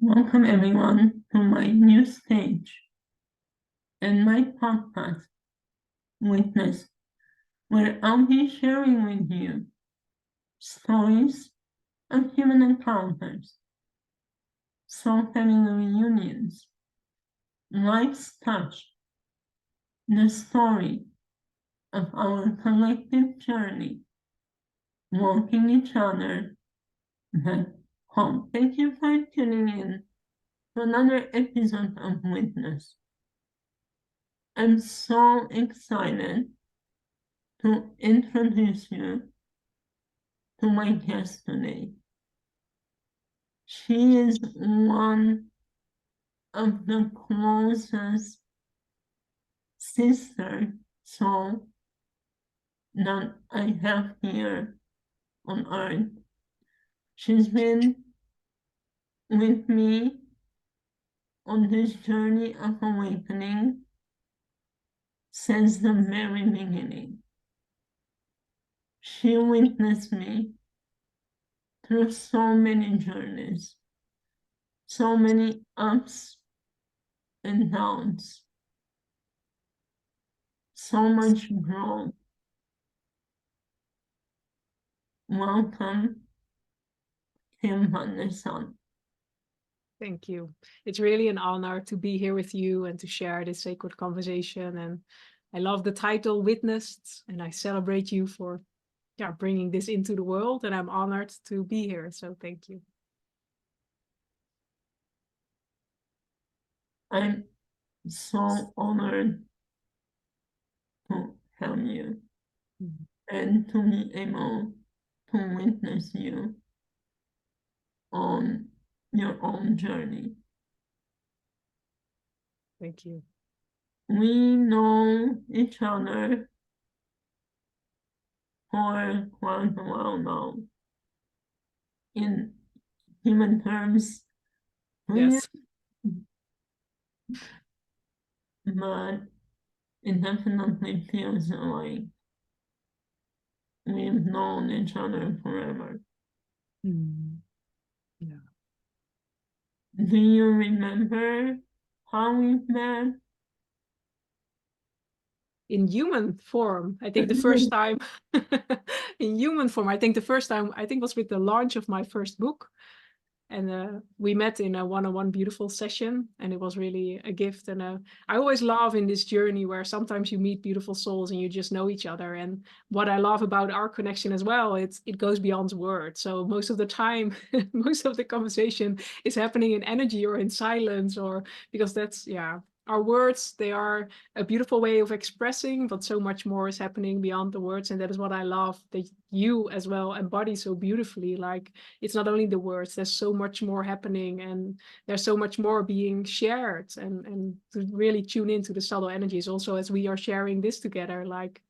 Welcome everyone to my new stage and my podcast, Witness, where I'll be sharing with you stories of human encounters, soul family reunions, life's touch, the story of our collective journey, walking each other back home. Thank you for tuning in to another episode of Witness. I'm so excited to introduce you to my guest today. She is one of the closest sister soul that I have here on earth. She's been with me on this journey of awakening since the very beginning. She witnessed me through so many journeys, so many ups and downs, so much growth. Welcome, Kim van der Sande. Thank you. It's really an honor to be here with you and to share this sacred conversation. And I love the title Witnessed, and I celebrate you for bringing this into the world. And I'm honored to be here. So thank you. I'm so honored to have you and to be able to witness you on your own journey. Thank you. We know each other for quite a while now. In human terms, Yes. But it definitely feels like we've known each other forever. Yeah. Do you remember how we met? In human form, I think the first time in human form, I think the first time was with the launch of my first book. And we met in a one-on-one beautiful session, and it was really a gift. And I always love in this journey where sometimes you meet beautiful souls and you just know each other. And what I love about our connection as well, it goes beyond words. So most of the time, most of the conversation is happening in energy or in silence, or because that's, our words, they are a beautiful way of expressing, but so much more is happening beyond the words. And that is what I love, that you as well embody so beautifully. Like, it's not only the words, there's so much more happening, and there's so much more being shared, and to really tune into the subtle energies also as we are sharing this together, like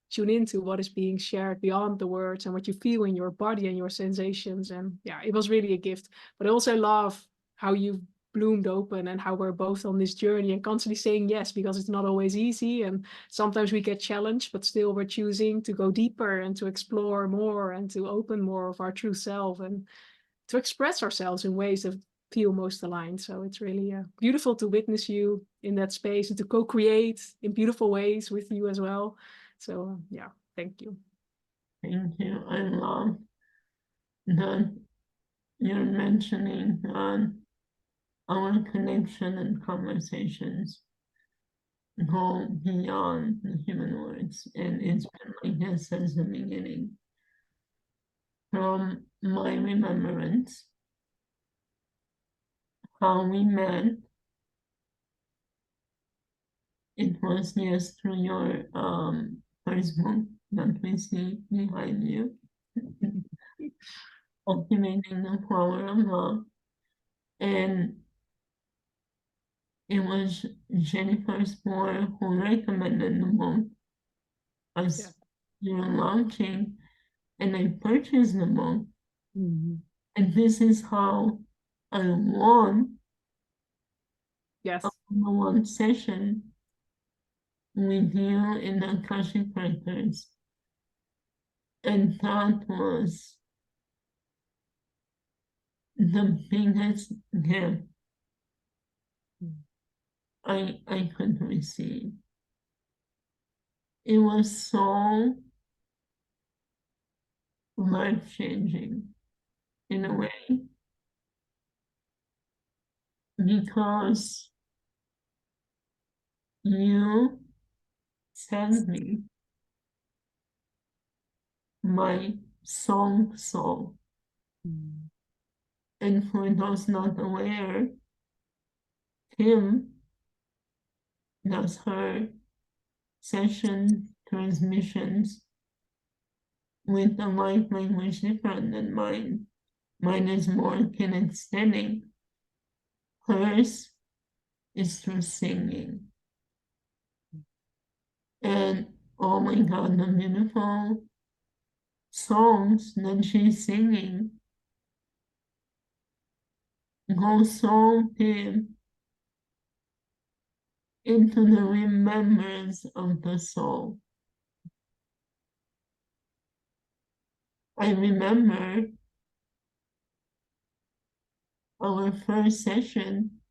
tune into what is being shared beyond the words and what you feel in your body and your sensations. And it was really a gift. But I also love how you bloomed open and how we're both on this journey and constantly saying yes, because it's not always easy, and sometimes we get challenged, but still we're choosing to go deeper and to explore more and to open more of our true self and to express ourselves in ways that feel most aligned. So it's really beautiful to witness you in that space and to co-create in beautiful ways with you as well. So thank you. Thank you. I love that you're mentioning our connection and conversations go beyond the human words. And it's been like this since the beginning. From my remembrance, how we met, it was just through your first book that we see behind you, Cultivating the Power of Love. And it was Jennifer Spore who recommended the book as you were launching, and I purchased the book. And this is how I won a one session with you in the Akashic Records. And that was the biggest gift I could receive. It was so life-changing in a way, because you sent me my song soul. And for those not aware, Kim does her session transmissions with a light language different than mine. Mine is more kinesthetic. Hers is through singing. And oh my God, the beautiful songs that she's singing go so deep into the remembrance of the soul. I remember our first session,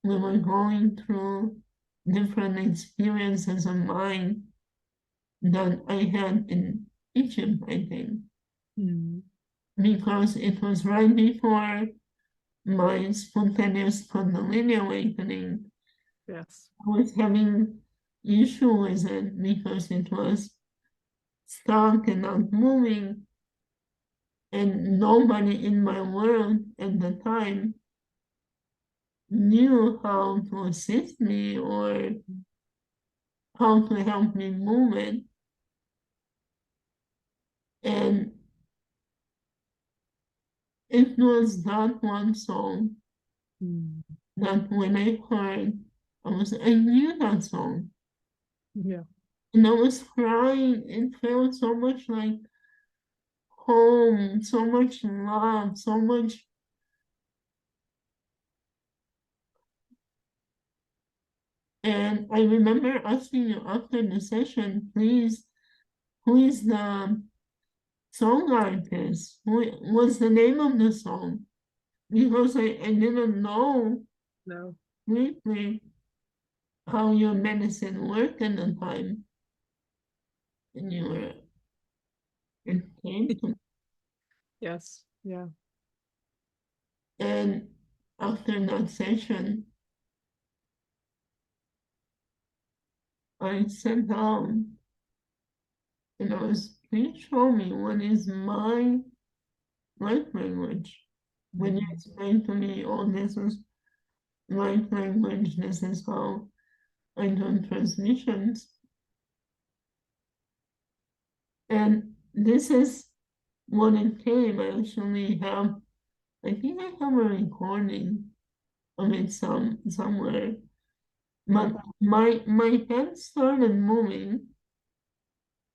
we were going through different experiences of mine that I had in Egypt, I think. Because it was right before my spontaneous Kundalini awakening. Yes. I was having issue with it because it was stuck and not moving, and nobody in my world at the time knew how to assist me or how to help me move it. And it was that one song that when I heard, I knew that song. Yeah. And I was crying. It felt so much like home, so much love, so much. And I remember asking you after the session, please, who is the song artist? What's the name of the song? Because I didn't know No. really how your medicine worked at the time. And you were, it came to me. Yes. Yeah. And after that session, I sat down and I was, please show me what is my light language. When you explained to me, oh, this is light language, this is how I do transmissions. And this is what it came. I actually have, I think I have a recording of it somewhere. But my head started moving,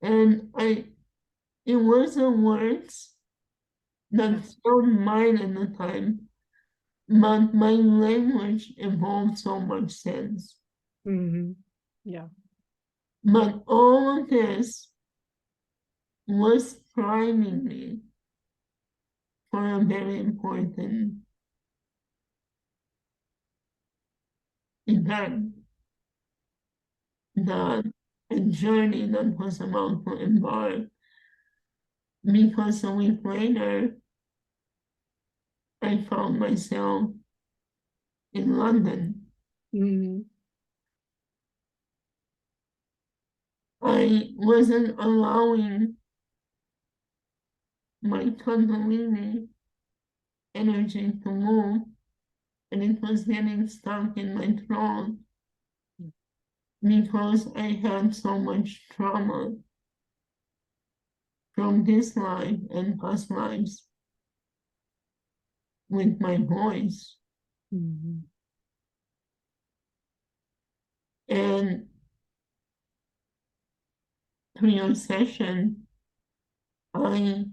and it wasn't words that sound mine at the time, but my language evolved so much sense. Yeah. But all of this was priming me for a very important event, that a journey that was about to embark. Because a week later, I found myself in London. I wasn't allowing my Kundalini energy to move, and it was getting stuck in my throat because I had so much trauma from this life and past lives with my voice. And through your session, I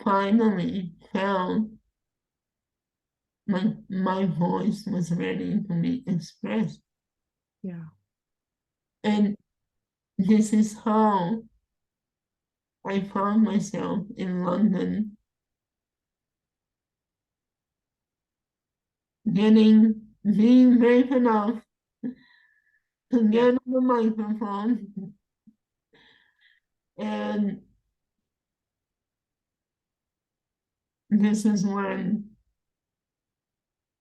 finally felt my voice was ready to be expressed. Yeah. And this is how I found myself in London being brave enough to get on the microphone and this is when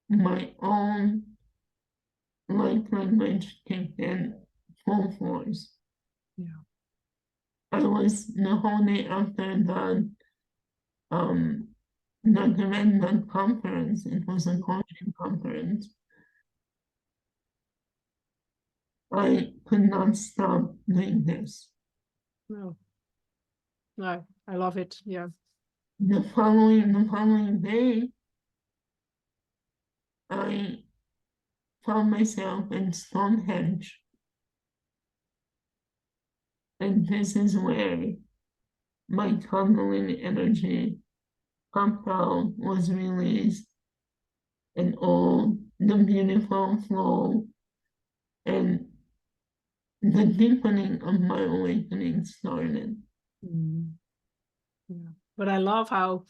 my own light language kicked in full force. Yeah. I was the whole day after the event conference. It was a coaching conference. I could not stop doing this. No. No, I love it. Yeah. The following day, I found myself in Stonehenge. And this is where my Kundalini energy pumped out, was released, and all the beautiful flow and the deepening of my awakening started. Mm. Yeah. But I love how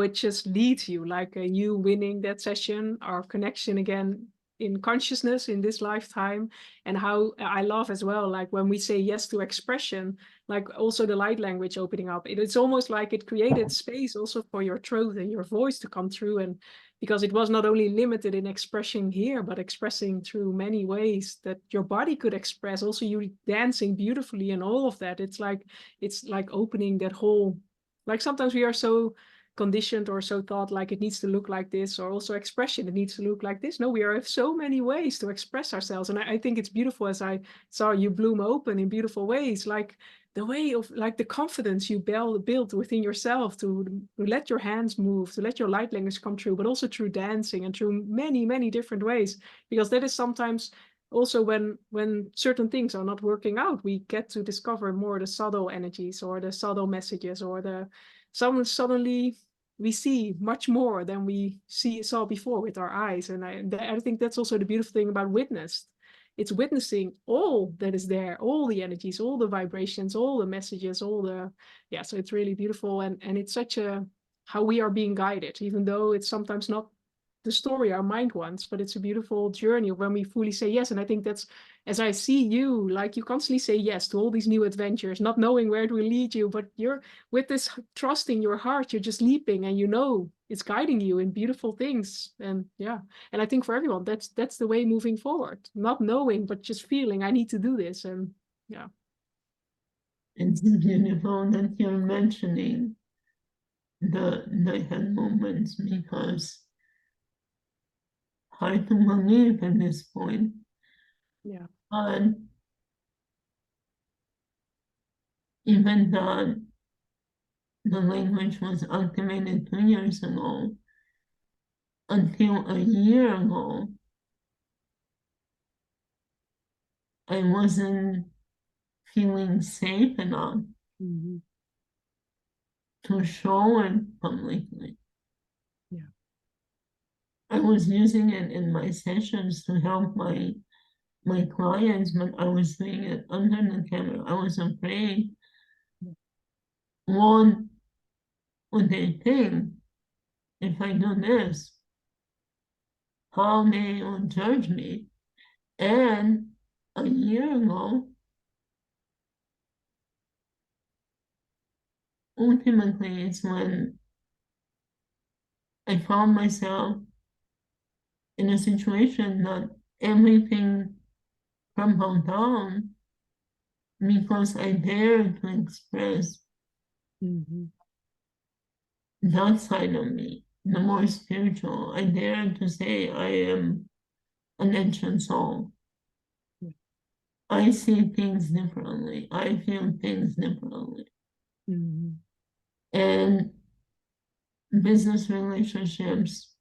it just leads you, like you winning that session, our connection again in consciousness in this lifetime, and how I love as well, like when we say yes to expression, like also the light language opening up. It's almost like it created space also for your throat and your voice to come through, and because it was not only limited in expressing here, but expressing through many ways that your body could express. Also, you dancing beautifully and all of that. It's like opening that whole, like sometimes we are so conditioned or so thought like it needs to look like this, or also expression, it needs to look like this. No, we have so many ways to express ourselves. And I think it's beautiful as I saw you bloom open in beautiful ways, like the way of like the confidence you build within yourself to let your hands move, to let your light language come through, but also through dancing and through many, many different ways. Because that is sometimes also when certain things are not working out, we get to discover more the subtle energies or the subtle messages, or the suddenly we see much more than we saw before with our eyes. And I think that's also the beautiful thing about witness. It's witnessing all that is there, all the energies, all the vibrations, all the messages, all the, yeah, so it's really beautiful. And it's such a, how we are being guided, even though it's sometimes not the story our mind wants, but it's a beautiful journey when we fully say yes. And I think that's, as I see you, like you constantly say yes to all these new adventures, not knowing where it will lead you, but you're with this trust in your heart, you're just leaping, and you know it's guiding you in beautiful things. And yeah, and I think for everyone, that's the way moving forward, not knowing, but just feeling I need to do this. And yeah. It's beautiful that you're mentioning the head movements, because hard to believe at this point. Yeah. But even though the language was activated 2 years ago, until a year ago, I wasn't feeling safe enough Mm-hmm. to show it publicly. Yeah. I was using it in my sessions to help my clients, but I was doing it under the camera. I was afraid, what would they think if I do this? How they will judge me. And a year ago, ultimately, it's when I found myself in a situation that everything crumbled down because I dared to express Mm-hmm. that side of me, the more spiritual. I dared to say I am an ancient soul. Yeah. I see things differently. I feel things differently. Mm-hmm. And business relationships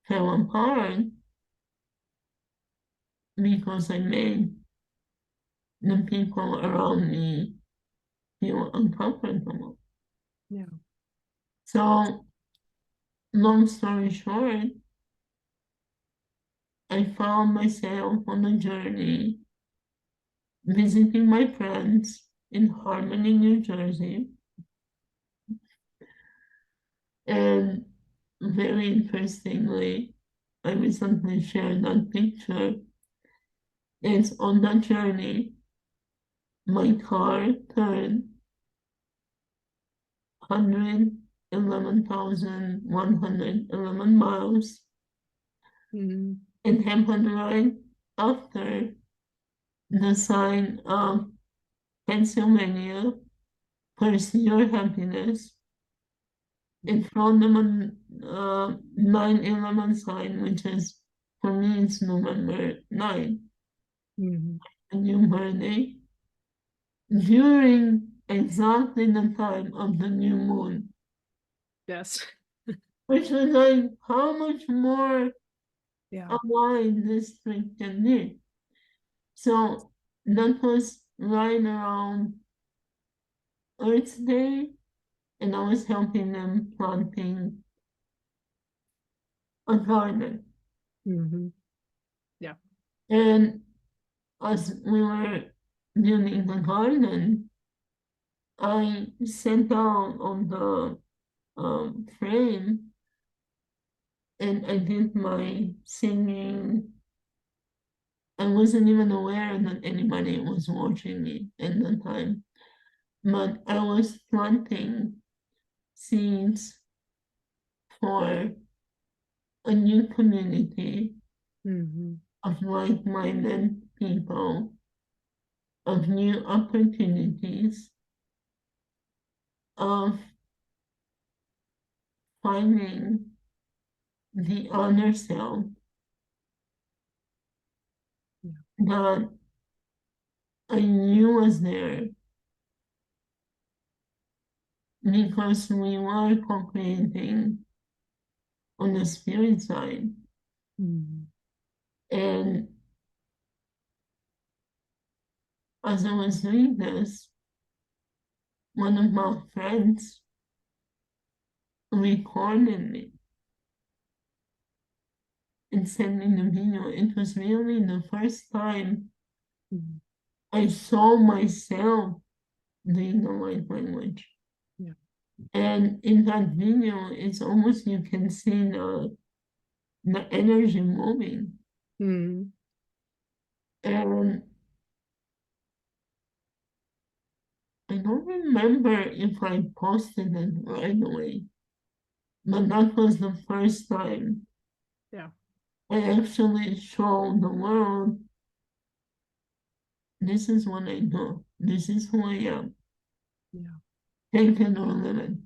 fell apart because I made the people around me feel uncomfortable. Yeah. So, long story short, I found myself on a journey visiting my friends in Harmony, New Jersey. And very interestingly, I recently shared that picture. It's on that journey. My car turned 111,111 miles. Mm. It happened right after the sign of Pennsylvania, pursue your happiness, in front of a 9/11 sign, which is, for me, it's November 9th, Mhm. a new birthday, during exactly the time of the new moon, Yes. which was like how much more Yeah. aligned this trip can be. So that was right around Earth Day, and I was helping them planting a garden. Mhm. Yeah. And as we were building the garden, I sat down on the frame and I did my singing. I wasn't even aware that anybody was watching me at the time, but I was planting seeds for a new community Mhm. of like-minded people, of new opportunities, of finding the honor self Yeah. that I knew was there because we were co-creating on the spirit side. Mhm. And as I was doing this, one of my friends recorded me and sent me the video. It was really the first time Mhm. I saw myself doing the light language. Yeah. And in that video, it's almost you can see the energy moving. Mhm. And I don't remember if I posted it right away, but that was the first time Yeah. I actually showed the world this is what I do, this is who I am. Yeah. Take it or leave it.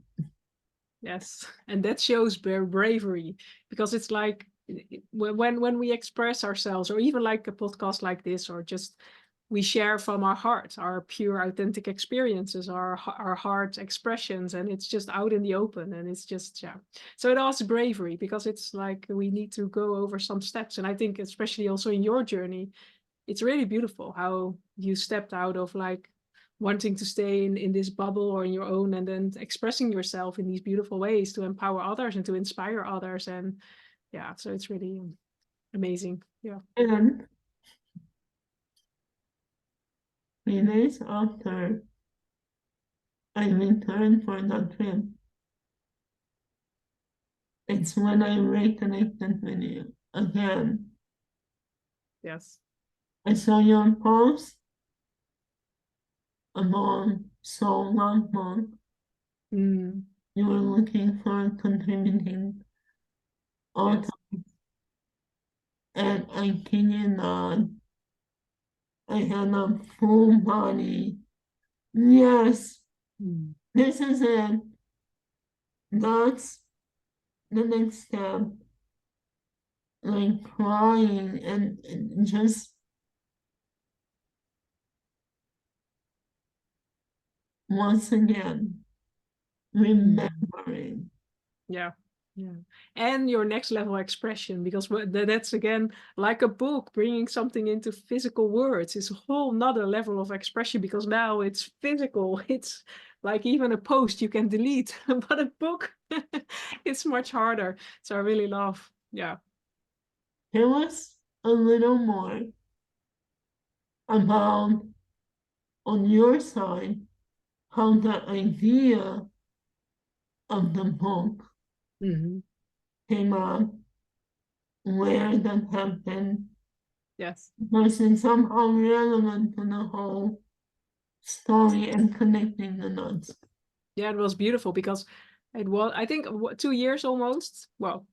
Yes, and that shows bravery because it's like when we express ourselves, or even like a podcast like this, or just we share from our heart, our pure, authentic experiences, our heart expressions, and it's just out in the open, and it's just yeah. So it asks bravery because it's like we need to go over some steps, and I think especially also in your journey, it's really beautiful how you stepped out of like wanting to stay in this bubble or in your own, and then expressing yourself in these beautiful ways to empower others and to inspire others. And yeah, so it's really amazing. Yeah. And 3 days after I returned for that trip, it's when I reconnected with you again. Yes. I saw your post about Soul Love Month. Mm, You were looking for contributing author, yes. and I kid you not, I had a full body. Yes, Mm, this is it. That's the next step. Like crying and just once again mm. remembering. Yeah. Yeah. And your next level expression, because that's again like a book, bringing something into physical words. It's a whole nother level of expression because now it's physical. It's like even a post you can delete, but a book, it's much harder. So I really love, yeah. Tell us a little more about, on your side, how the idea of the book Hmm. came out where that happened, Yes. because it's somehow relevant to the whole story and connecting the dots. Yeah, it was beautiful because it was, I think, 2 years almost. Well,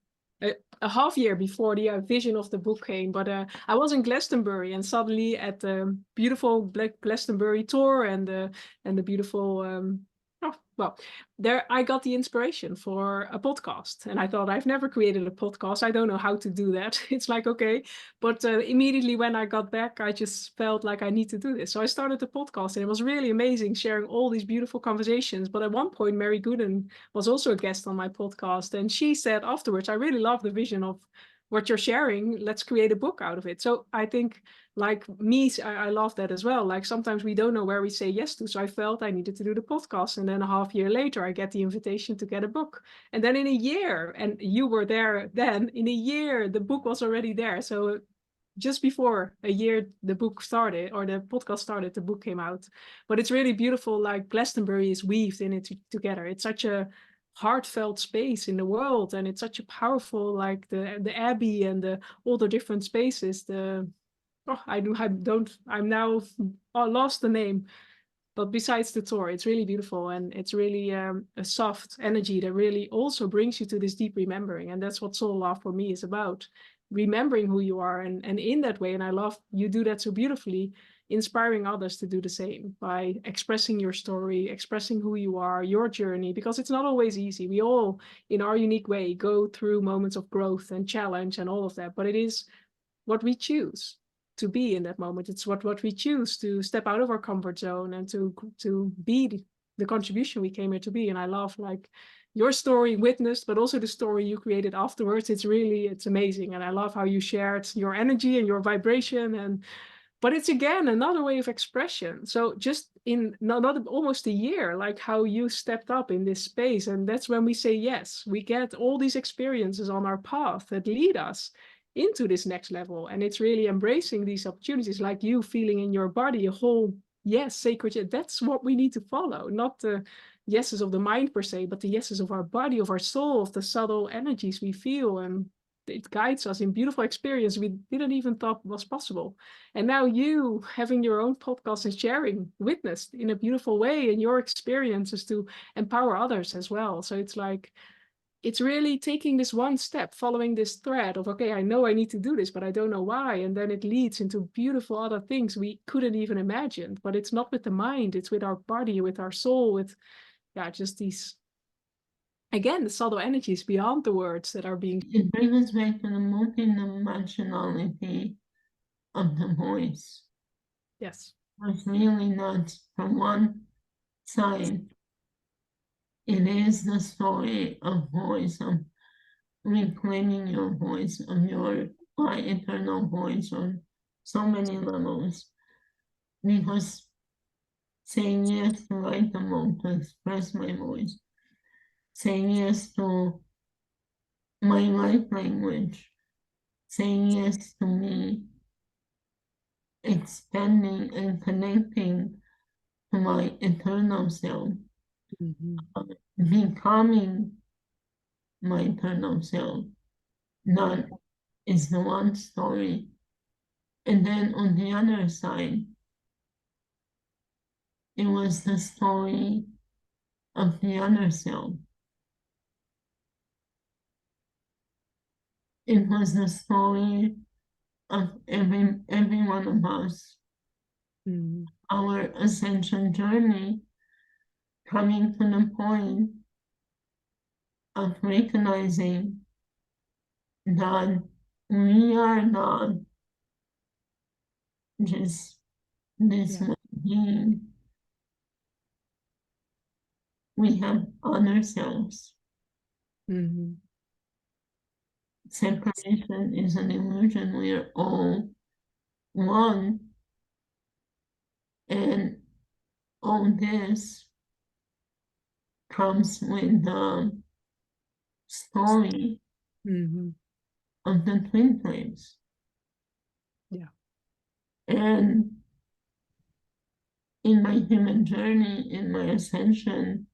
a half year before the vision of the book came. But I was in Glastonbury, and suddenly at the beautiful Glastonbury tour and the beautiful. Oh, well, there I got the inspiration for a podcast, and I thought I've never created a podcast. I don't know how to do that. It's like, okay, but immediately when I got back, I just felt like I need to do this. So I started the podcast, and it was really amazing sharing all these beautiful conversations. But at one point, Mary Gooden was also a guest on my podcast, and she said afterwards, I really love the vision of what you're sharing. Let's create a book out of it. So I think, like me, I love that as well. Like sometimes we don't know where we say yes to. So I felt I needed to do the podcast. And then a half year later, I get the invitation to get a book. And then in a year, and you were there then, in a year, the book was already there. So just before a year the book started, or the podcast started, the book came out. But it's really beautiful, like Glastonbury is weaved in it together. It's such a heartfelt space in the world, and it's such a powerful, like the abbey and all the different spaces. I'm now lost the name, but besides the tour, it's really beautiful, and it's really a soft energy that really also brings you to this deep remembering. And that's what soul love for me is about, remembering who you are, and in that way. And I love you do that so beautifully, inspiring others to do the same by expressing your story, expressing who you are, your journey, because it's not always easy. We all, in our unique way, go through moments of growth and challenge and all of that, but it is what we choose to be in that moment. It's what we choose to step out of our comfort zone and to be the contribution we came here to be. And I love, like, your story witnessed, but also the story you created afterwards. It's amazing. And I love how you shared your energy and your vibration. And but it's again another way of expression. So just in not almost a year, like how you stepped up in this space. And that's when we say yes, we get all these experiences on our path that lead us into this next level. And it's really embracing these opportunities, like you feeling in your body a whole yes, sacred yes. That's what we need to follow, not the yeses of the mind per se, but the yeses of our body, of our soul, of the subtle energies we feel. And it guides us in beautiful experience we didn't even thought was possible. And now you having your own podcast and sharing, witnessed in a beautiful way, and your experiences to empower others as well. So it's like, it's really taking this one step, following this thread of, okay, I know I need to do this, but I don't know why. And then it leads into beautiful other things we couldn't even imagine. But it's not with the mind, it's with our body, with our soul, with, yeah, just these, again, the subtle energies beyond the words that are being. It brings us back to the multidimensionality of the voice. Yes. It's really not from one side. It is the story of voice, of reclaiming your voice, of your eternal voice on so many levels. Because saying yes to write the book, to express my voice, saying yes to my life language, saying yes to me, expanding and connecting to my eternal self, becoming my eternal self. That is the one story. And then on the other side, it was the story of the other self. It was the story of every one of us. Our ascension journey, coming to the point of recognizing that we are not just this one being. We have other selves. Separation is an illusion. We are all one. And all this comes with the story of the twin flames. Yeah. And in my human journey, in my ascension,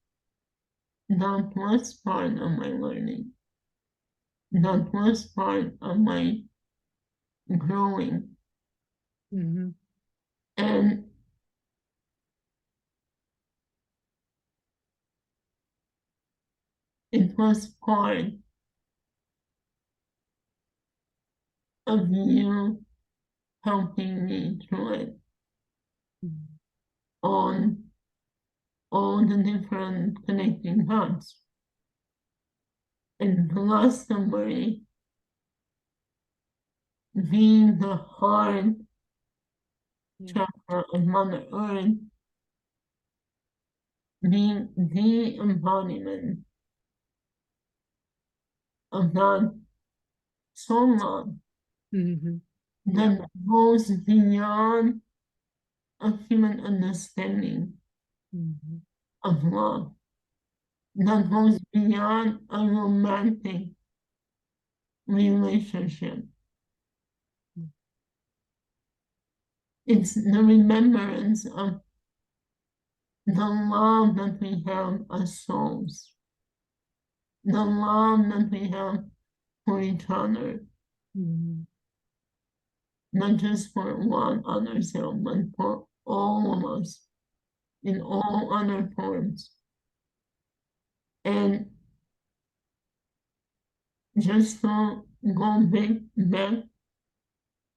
that was part of my learning. that was part of my growing. Mm-hmm. And it was part of you helping me through it on all the different connecting dots. And Glastonbury being the heart chakra of Mother Earth, being the embodiment of that soul love Mm-hmm. that goes beyond a human understanding Mm-hmm. of love, that goes beyond a romantic relationship. It's the remembrance of the love that we have as souls, the love that we have for each other, Mm-hmm. not just for one other self, but for all of us in all other forms. And just to go back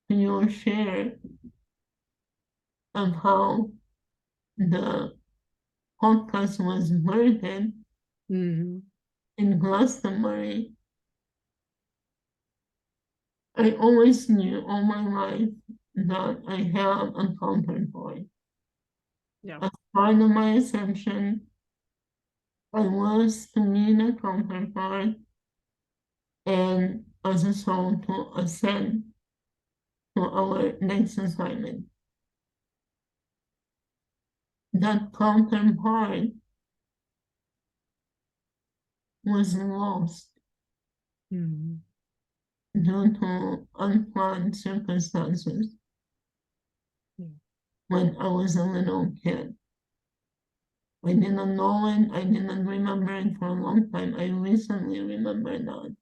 to your share of how the podcast was birthed Mm-hmm. in Glastonbury, I always knew all my life that I have a counterpart. Yeah. As part of my ascension, I was to meet a counterpart and as a soul to ascend to our next assignment. That counterpart was lost Mm-hmm. due to unplanned circumstances when I was a little kid. I didn't know it, I didn't remember it for a long time. I recently remembered that.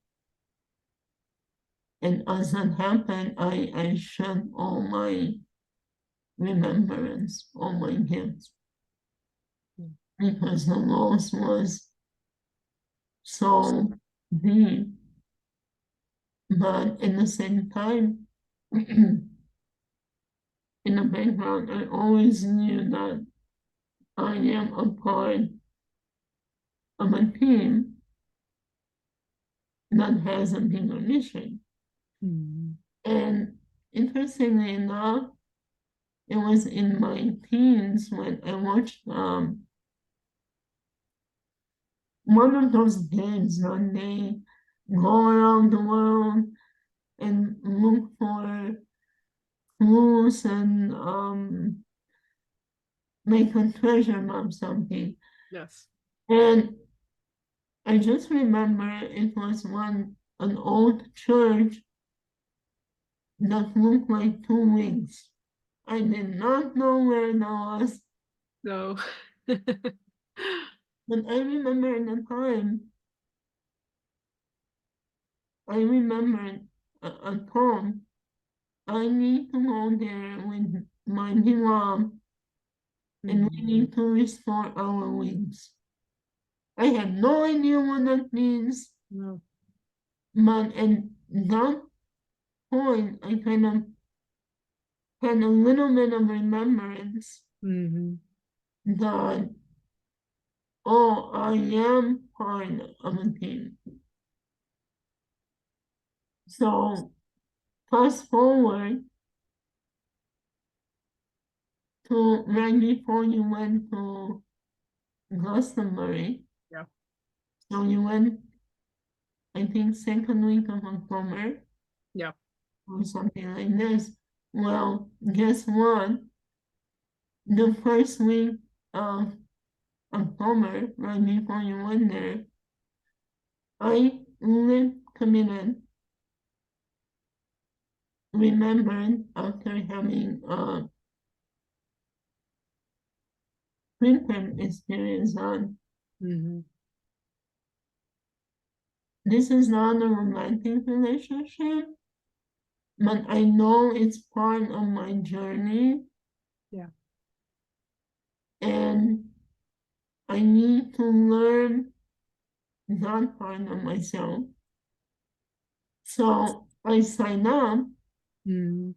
And as that happened, I shed all my remembrance, all my gifts, because the loss was so deep. But at the same time, in the background, I always knew that I am a part of a team that has a bigger mission. Mm-hmm. And interestingly enough, it was in my teens when I watched one of those games when they go around the world and look for clues and make a treasure map something. Yes. And I just remember it was an old church that looked like two wings. I did not know where that was, No. but I remember in the time, I remembered a poem. I need to go there with my beloved, and we need to restore our wings. I had no idea what that means, No. but at that point, I kind of had a little bit of remembrance Mm-hmm. that, oh, I am part of a team. So fast forward to right before you went to Glastonbury. Yeah. So you went, I think, second week of October Yeah. or something like this. Well, guess what? The first week of October, right before you went there, I lived committed, remembered after having a frequent experience on Mm-hmm. this is not a romantic relationship, but I know it's part of my journey. Yeah. And I need to learn that part of myself. So I sign up Mm.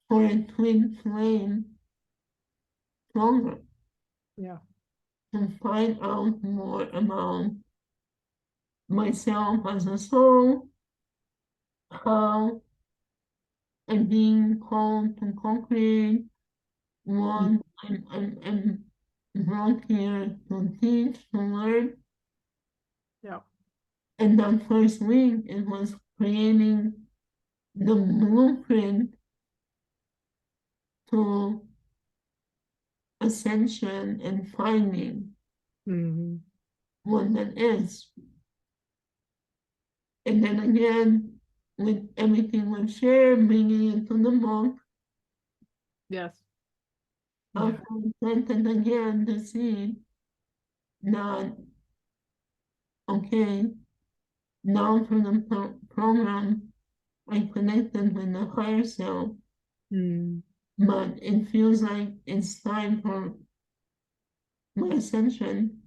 for a twin flame program Yeah. to find out more about myself as a soul, how I'm being called to co-create Mm. what I'm brought here to teach, to learn. Yeah. And that first week, it was creating the blueprint to ascension and finding Mm. what that is. And then again, with everything we've shared, bringing it to the book, Yes. I Yeah. planted again the seed that, okay, now through the program, I connected with the higher self, Mm. but it feels like it's time for my ascension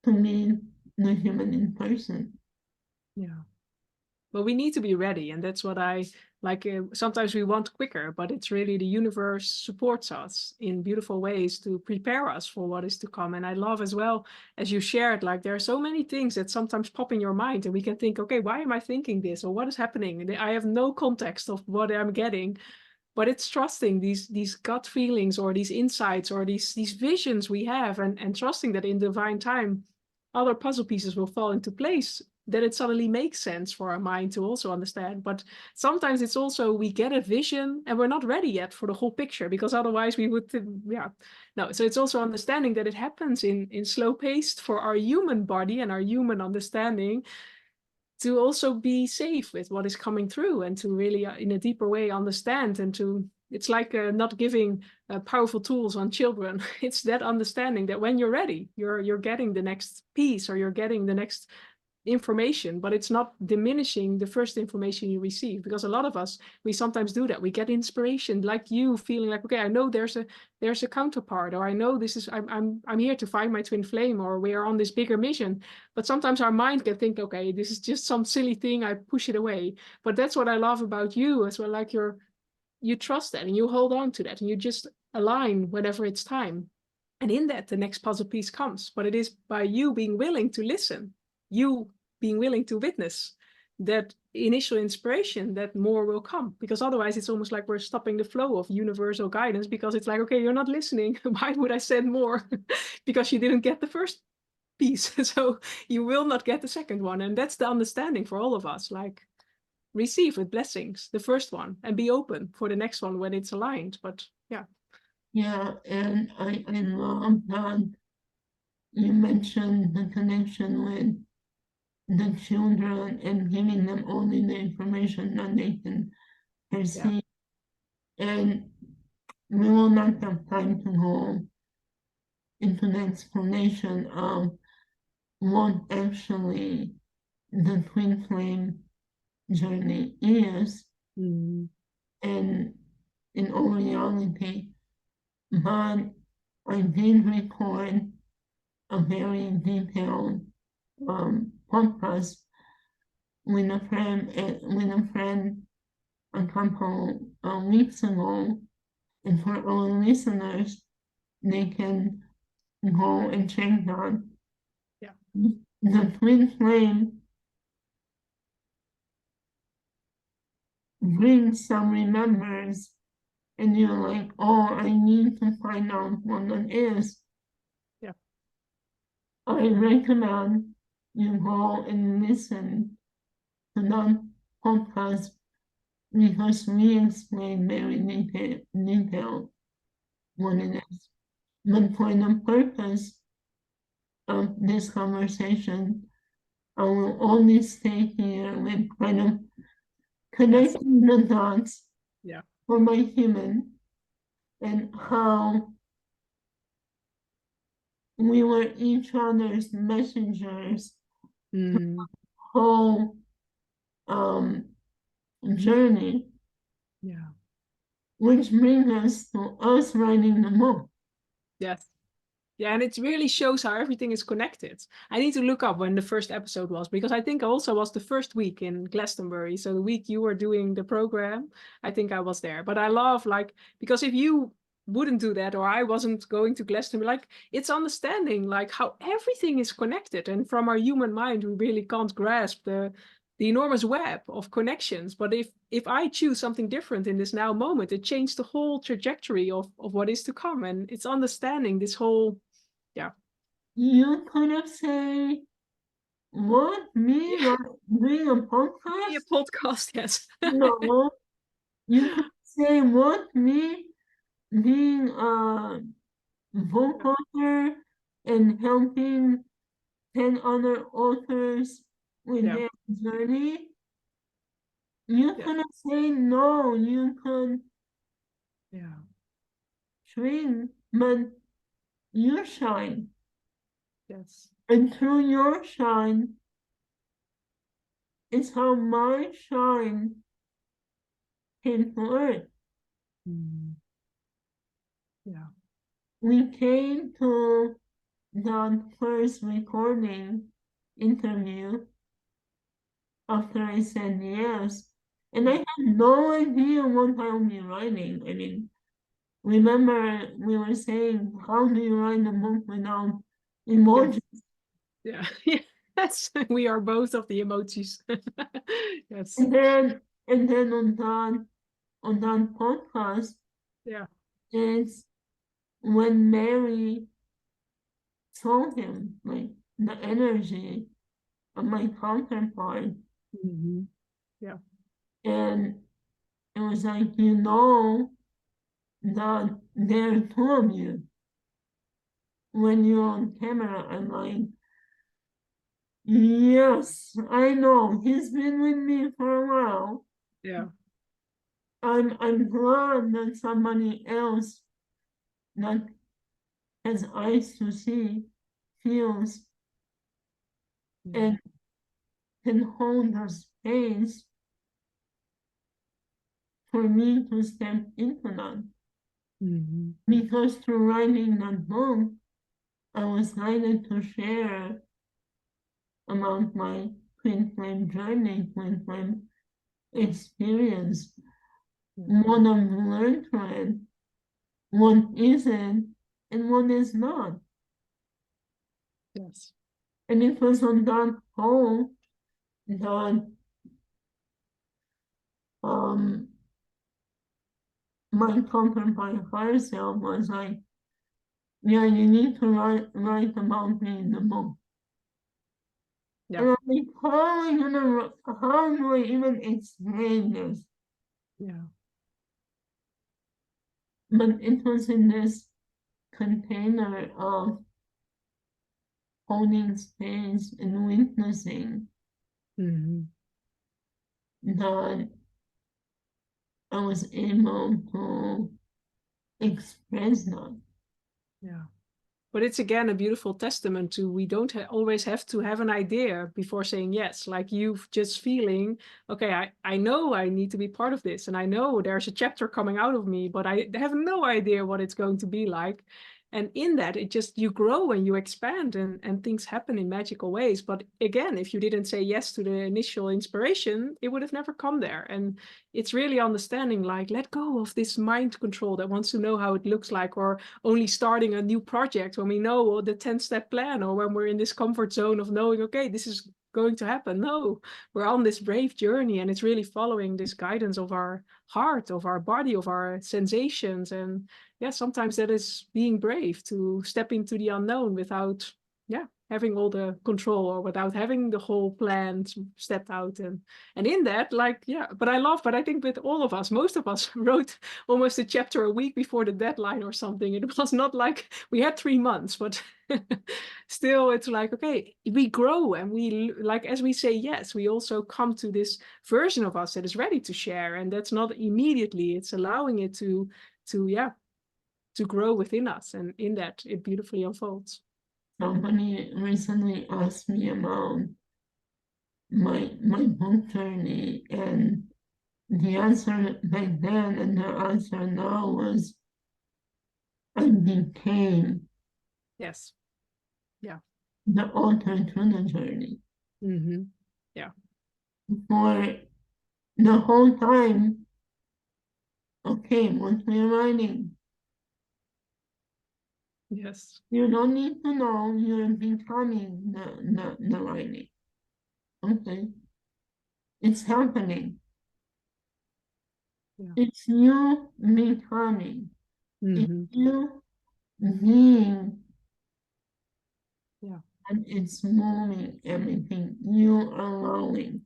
to meet the human in person. Yeah. But we need to be ready, and that's what I like. Sometimes we want quicker, but it's really the universe supports us in beautiful ways to prepare us for what is to come. And I love as well, as you shared, like there are so many things that sometimes pop in your mind, and we can think, okay, why am I thinking this, or what is happening? And I have no context of what I'm getting, but it's trusting these gut feelings or these insights or these visions we have, and trusting that in divine time other puzzle pieces will fall into place, that it suddenly makes sense for our mind to also understand. But sometimes it's also we get a vision and we're not ready yet for the whole picture, because otherwise we would yeah, no. So it's also understanding that it happens in slow paced for our human body and our human understanding, to also be safe with what is coming through, and to really in a deeper way understand, and to it's like not giving powerful tools on children. It's that understanding that when you're ready, you're getting the next piece, or you're getting the next information, but it's not diminishing the first information you receive. Because a lot of us, we sometimes do that. We get inspiration, like you feeling like, okay, I know there's a counterpart, or I know this is I'm here to find my twin flame, or we are on this bigger mission. But sometimes our mind can think, okay, this is just some silly thing, I push it away. But that's what I love about you as well, like you trust that and you hold on to that and you just align whenever it's time. And in that, the next puzzle piece comes. But it is by you being willing to listen, you being willing to witness that initial inspiration, that more will come. Because otherwise, it's almost like we're stopping the flow of universal guidance, because it's like, okay, you're not listening. Why would I send more? Because you didn't get the first piece. So you will not get the second one. And that's the understanding for all of us. Like, receive with blessings the first one and be open for the next one when it's aligned. But yeah. Yeah, and I love that you mentioned the connection with the children and giving them only the information that they can Yeah. perceive. And we will not have time to go into the explanation of what actually the twin flame journey is. Mm. And in all reality, but I did record a very detailed podcast with a friend a couple weeks ago, and for our listeners, they can go and check that. Yeah. The twin flame brings some remembrance, and you're like, oh, I need to find out what that is. Yeah. I recommend you go and listen to that podcast because we explain very detailed what it is. But for the purpose of this conversation, I will only stay here with kind of Yes. connecting the dots Yeah. for my human and how we were each other's messengers Mm. whole journey, Yeah. which brings us to us writing the book. Yes. Yeah, and it really shows how everything is connected. I need to look up when the first episode was, because I think also was the first week in Glastonbury. So the week you were doing the program, I think I was there. But I love, like, because if you wouldn't do that, or I wasn't going to Glastonbury, like, it's understanding like how everything is connected. And from our human mind, we really can't grasp the enormous web of connections. But if I choose something different in this now moment, it changed the whole trajectory of what is to come. And it's understanding this whole, yeah. You could have said, what, me, Yeah. like, doing a Be a podcast? podcast, yes. No. You could say, what, me, being a book author and helping 10 other authors with Yeah. their journey? You Yeah. could have said no, you could Yeah. shrink, but you shine. Yes. And through your shine, it's how my shine came to earth. Mm. Yeah. We came to that first recording interview after I said yes. And I Yeah. had no idea what I'll be writing. I mean, remember we were saying, how do you write a book without Yes. emojis? Yeah. Yes. We are both of the emojis. Yes. And then on that podcast, Yeah. it's when Mary told him like the energy of my counterpart. Hmm. Yeah. And it was like, you know that there are two of you. When you're on camera, I'm like, yes, I know. He's been with me for a while. Yeah. I'm glad that somebody else that has eyes to see feels Yeah. and can hold the space for me to step into that. Hmm. Because through writing that book, I was guided to share about my twin flame journey, twin flame experience, Yeah. what I've learned from it, what isn't, and what is not. Yes. And it was on that whole that um, my comfort by higher self was like, yeah, you need to write about me in the book. Yeah. And I'm like, how do I even explain this? Yeah. But it was in this container of holding space and witnessing Hmm. that I was able to express that. Yeah. But it's again a beautiful testament to, we don't always have to have an idea before saying yes. Like, you just feeling, okay, I know I need to be part of this, and I know there's a chapter coming out of me, but I have no idea what it's going to be like. And in that, it just, you grow and you expand, and things happen in magical ways. But again, if you didn't say yes to the initial inspiration, it would have never come there. And it's really understanding, like, let go of this mind control that wants to know how it looks like, or only starting a new project when we know the 10-step plan, or when we're in this comfort zone of knowing, okay, this is going to happen. No, we're on this brave journey, and it's really following this guidance of our heart, of our body, of our sensations. And yeah, sometimes that is being brave to step into the unknown without, yeah, having all the control, or without having the whole plan stepped out. And in that, like, yeah, but I think with all of us, most of us wrote almost a chapter a week before the deadline or something. It was not like we had 3 months, but still, it's like, okay, we grow, and we, like, as we say yes, we also come to this version of us that is ready to share. And that's not immediately, it's allowing it yeah, to grow within us, and in that it beautifully unfolds. Somebody recently asked me about my book journey, and the answer back then and the answer now was I became Yes. Yeah. the author to the journey. Mm-hmm. Yeah. For the whole time, okay, what we're writing, Yes. you don't need to know you're becoming the writing. Okay, it's happening. Yeah. It's you becoming. It's Mm-hmm. you being, Yeah. and it's moving everything. You allowing.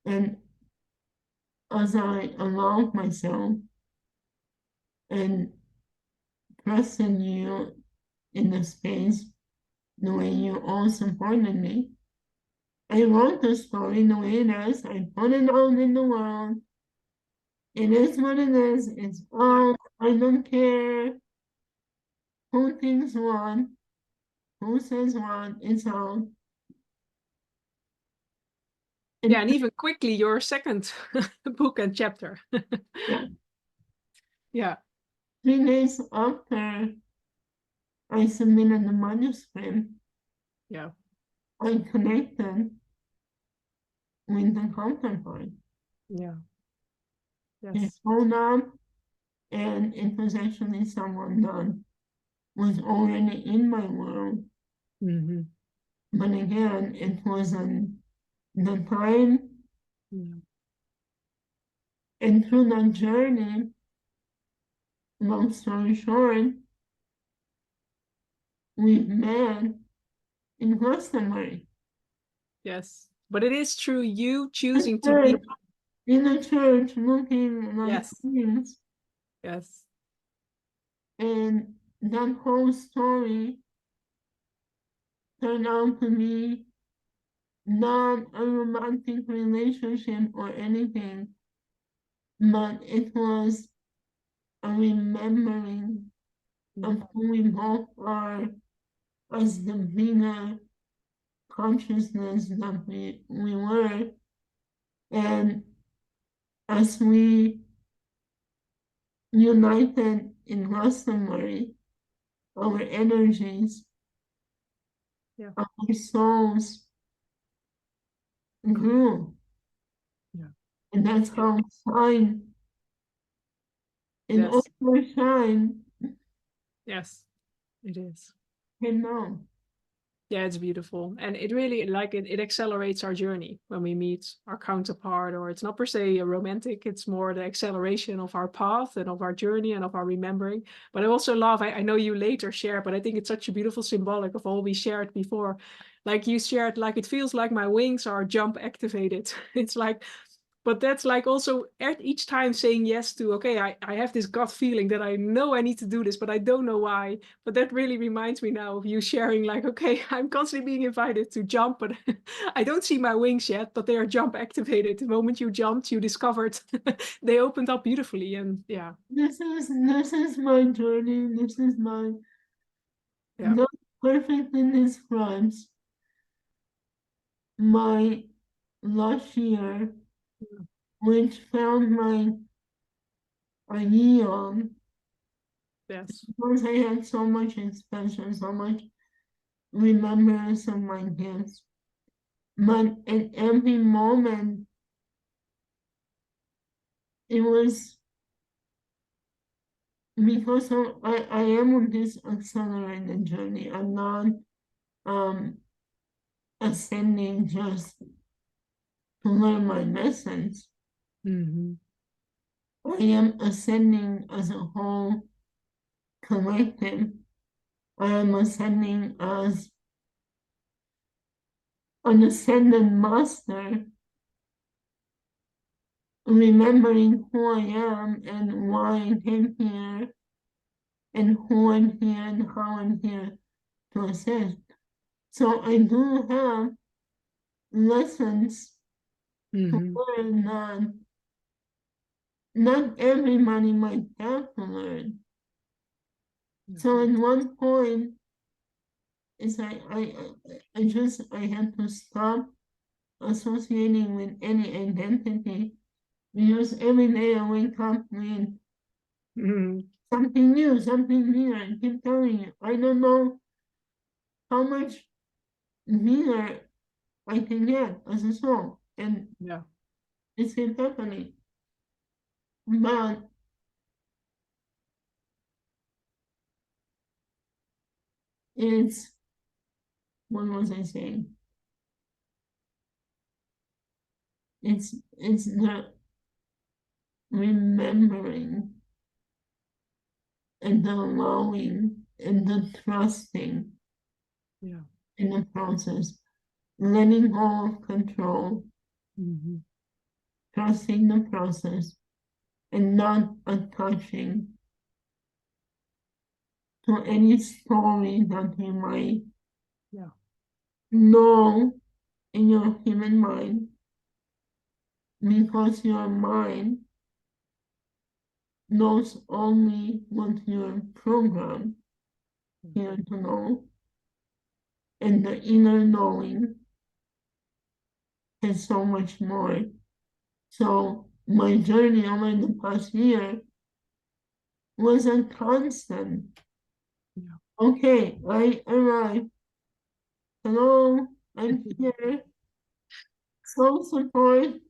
And as I allow myself and trusting you in the space the way you all supported me, I wrote the story the way it is. I put it out in the world. It is what it is. It's Yeah. all. I don't care who thinks what, who says what. It's out. Yeah, And and even quickly your second book and chapter. yeah, Yeah. 3 days after I submitted the manuscript, Yeah. I connected with the counterpart. Yeah. He Yes. phoned up, and it was actually someone that was already in my world. Mm-hmm. But again, it wasn't the time. Yeah. And through that journey, long story short, we met in Glastonbury. Yes. But it is true, you In choosing to be. church, in a church, looking like Yes. things. Yes. And that whole story turned out to be not a romantic relationship or anything, but it was a remembering of who we both are as the bigger consciousness that we were. And as we united in Glastonbury, our energies, Yeah. our souls grew. Yeah. And that's Yeah. how shine and Yes. overshine Yes. It is. came out. Yeah, it's beautiful. And it really it accelerates our journey when we meet our counterpart, or it's not per se a romantic, it's more the acceleration of our path and of our journey and of our remembering. But I also love, I know you later share, but I think it's such a beautiful symbolic of all we shared before. Like you shared, like it feels like my wings are jump activated. It's like, but that's like also at each time saying yes to, okay, I have this gut feeling that I know I need to do this, but I don't know why. But that really reminds me now of you sharing, like, okay, I'm constantly being invited to jump, but I don't see my wings yet, but they are jump activated. The moment you jumped, you discovered they opened up beautifully. And yeah. This is my journey. This is my Yeah. that perfectly describes my last year, which felt like a year Yes. because I had so much expression, so much remembrance of my gifts. But at every moment, it was because I am on this accelerated journey. I'm not um, ascending just to learn my lessons. Mm-hmm. I am ascending as a whole collective. I am ascending as an ascended master, remembering who I am and why I came here and who I'm here and how I'm here to assist. So I do have lessons to Mm-hmm. learn that not everybody might have to learn. So at one point, is I had to stop associating with any identity, because every day I wake up with something new, something new. I keep telling you, I don't know how much newer I can get as a soul, and Yeah. it's keep happening. But it's, what was I saying? It's the remembering and the allowing and the trusting Yeah. in the process, letting go of control, trusting the process, and not attaching to any story that you might Yeah. know in your human mind, because your mind knows only what you're programmed here to know, and the inner knowing is so much more. So my journey over the past year was a constant. Yeah. Okay, I arrived. Hello, I'm here. So support.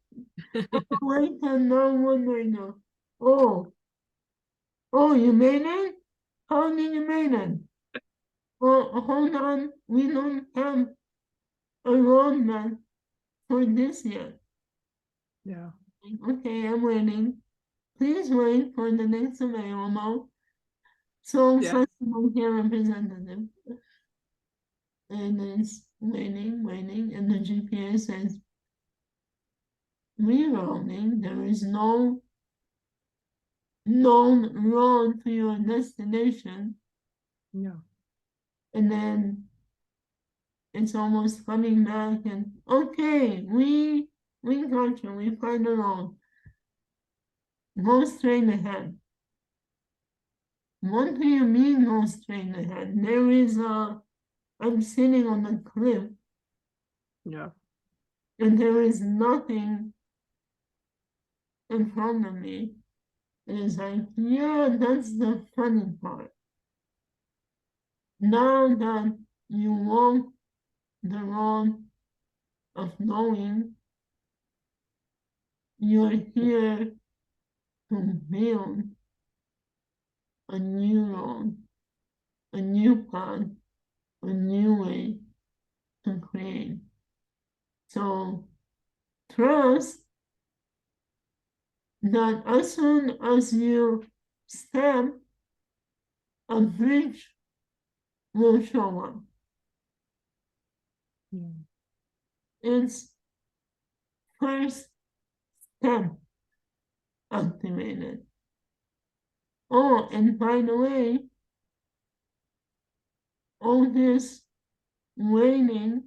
Wait, and now what do I know? Oh, oh, you made it? How did you make it? Oh, hold on. We don't have a roadmap for this yet. Yeah. Okay, I'm waiting. Please wait for the next available. So Yeah. flexible here representative. And it's waiting, and the GPS says rerouting. There is no known road to your destination. Yeah. And then it's almost coming back and okay, we got you, we find a road. Go straight ahead. What do you mean go straight ahead? There is I'm sitting on a cliff Yeah. and there is nothing in front of me. And it's like, yeah, that's the funny part. Now that you walk the road of knowing, you're here to build a new road, a new path, a new way to create. So trust that as soon as you step, a bridge will show up. It's first step activated. Oh, and by the way, all this waiting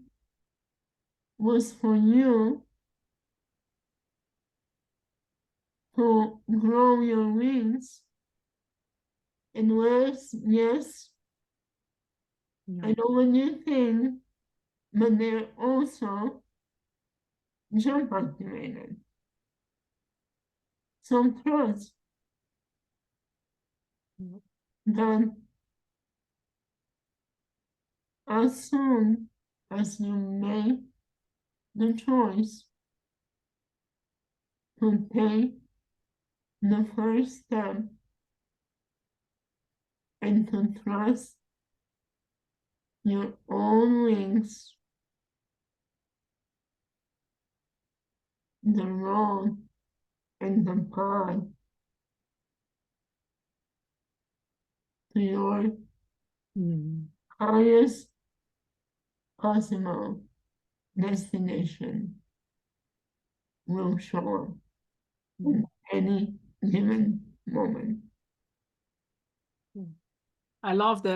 was for you to grow your wings. And yes, I know what you think, but they're also jump activated. So trust that as soon as you make the choice to take the first step and to trust your own wings, the road and the path to your highest possible destination will show up in any given moment. I love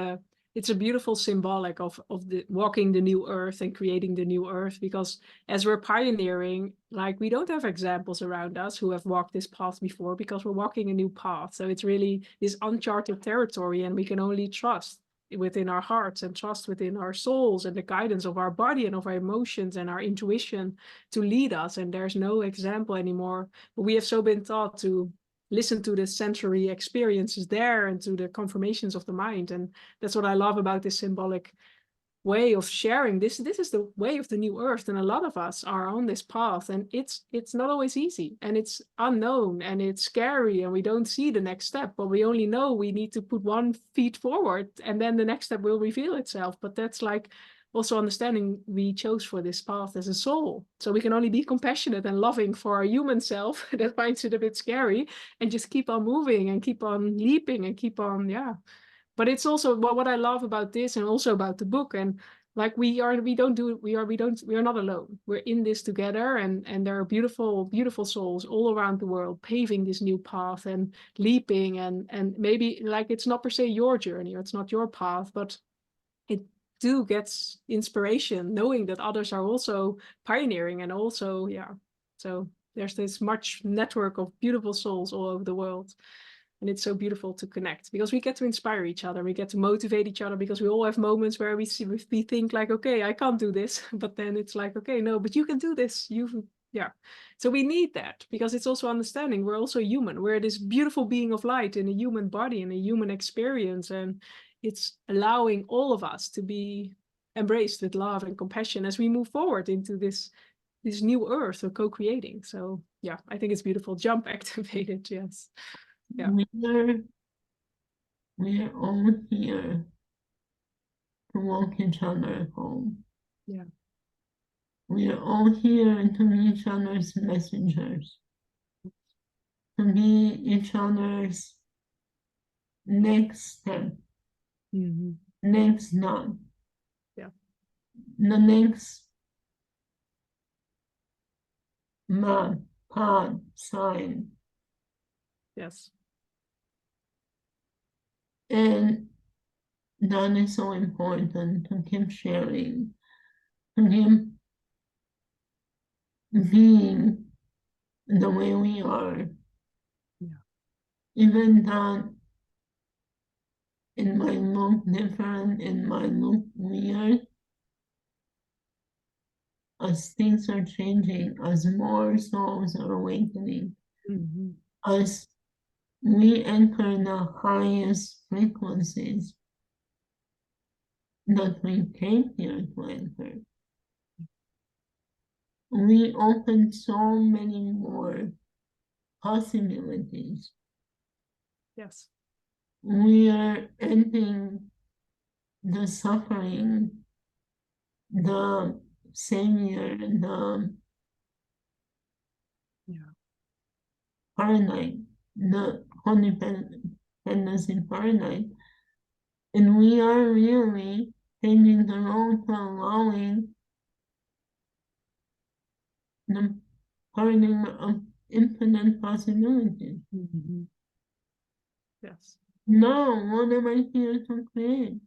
it's a beautiful symbolic of the walking the new earth and creating the new earth, because as we're pioneering, like, we don't have examples around us who have walked this path before, because we're walking a new path. So it's really this uncharted territory, and we can only trust within our hearts and trust within our souls and the guidance of our body and of our emotions and our intuition to lead us. And there's no example anymore. But we have so been taught to listen to the sensory experiences there and to the confirmations of the mind. And that's what I love about this symbolic way of sharing. This is the way of the new earth, and a lot of us are on this path, and it's not always easy, and it's unknown, and it's scary, and we don't see the next step, but we only know we need to put 1 foot forward, and then the next step will reveal itself. But that's like also understanding we chose for this path as a soul, so we can only be compassionate and loving for our human self that finds it a bit scary, and just keep on moving and keep on leaping and keep on, yeah. But it's also what I love about this and also about the book, and like we are not alone. We're in this together, and there are beautiful souls all around the world paving this new path and leaping, and maybe like it's not per se your journey or it's not your path, but it too gets inspiration knowing that others are also pioneering, and also, yeah. So there's this much network of beautiful souls all over the world. And it's so beautiful to connect because we get to inspire each other. We get to motivate each other because we all have moments where we think like, okay, I can't do this. But then it's like, okay, no, but you can do this. Yeah. So we need that because it's also understanding we're also human. We're this beautiful being of light in a human body, in a human experience. And it's allowing all of us to be embraced with love and compassion as we move forward into this new earth of co-creating. So yeah, I think it's beautiful. Jump activated. Yes. Yeah. We are all here to walk each other home. Yeah. We are all here to be each other's messengers, to be each other's next step, next nod, Yeah. the next map, path, sign. Yes. And that is so important to keep sharing, to keep being the way we are. Yeah. Even that it might look different, it might look weird, as things are changing, as more souls are awakening, as we enter the highest frequencies that we came here to enter, we open so many more possibilities. Yes. We are ending the suffering, the savior, the paradigm, the codependency paradigm. And we are really changing the road to allowing the paradigm of infinite possibilities. Yes. Now, what am I here to create?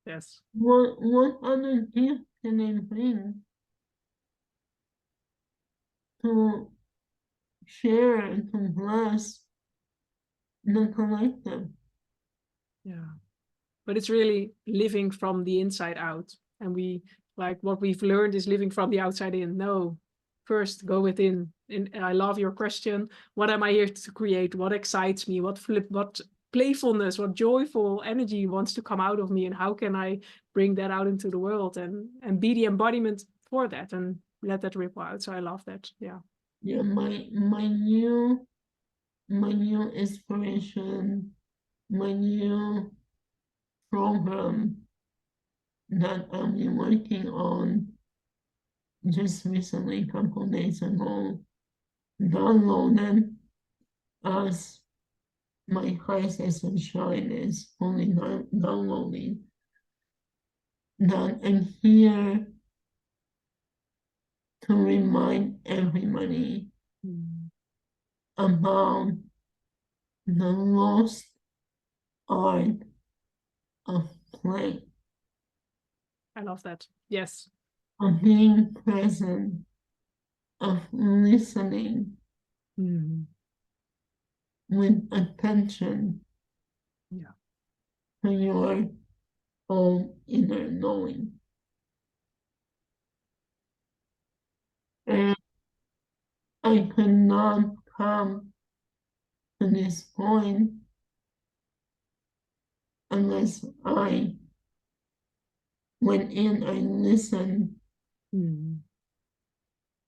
Yes. What other gift can I bring to share and to bless the collective? Yeah. But it's really living from the inside out. And we, like, what we've learned is living from the outside in. No, first go within. And I love your question. What am I here to create? What excites me? What playfulness, what joyful energy wants to come out of me? And how can I bring that out into the world and be the embodiment for that and let that ripple out? So I love that. Yeah. Yeah, my new inspiration, my new program that I've been working on just recently, a couple days ago, downloaded as my highest shine is only downloading. That I'm here to remind everybody about the lost art of play, I love that. Yes. of being present, of listening with attention. Yeah. to your own inner knowing. And I could not come to this point unless I went in, I listened to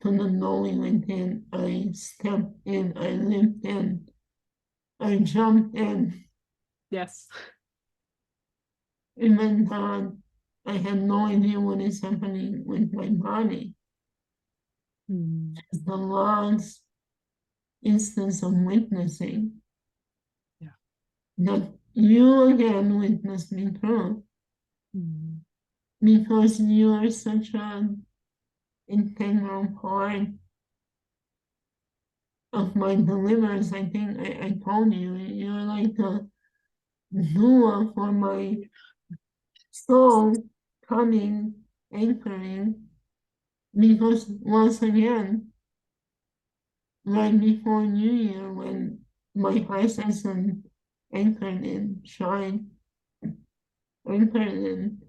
the knowing within, I stepped in, I lived in, I jumped in. Yes. Even though I had no idea what is happening with my body. It's the last instance of witnessing. Yeah. That you again witnessed me through. Because you are such an integral part of my deliverance. I think I told you, you're like a doula for my soul coming, anchoring. Because once again, right before New Year, when my high season anchored in, shine, anchored in,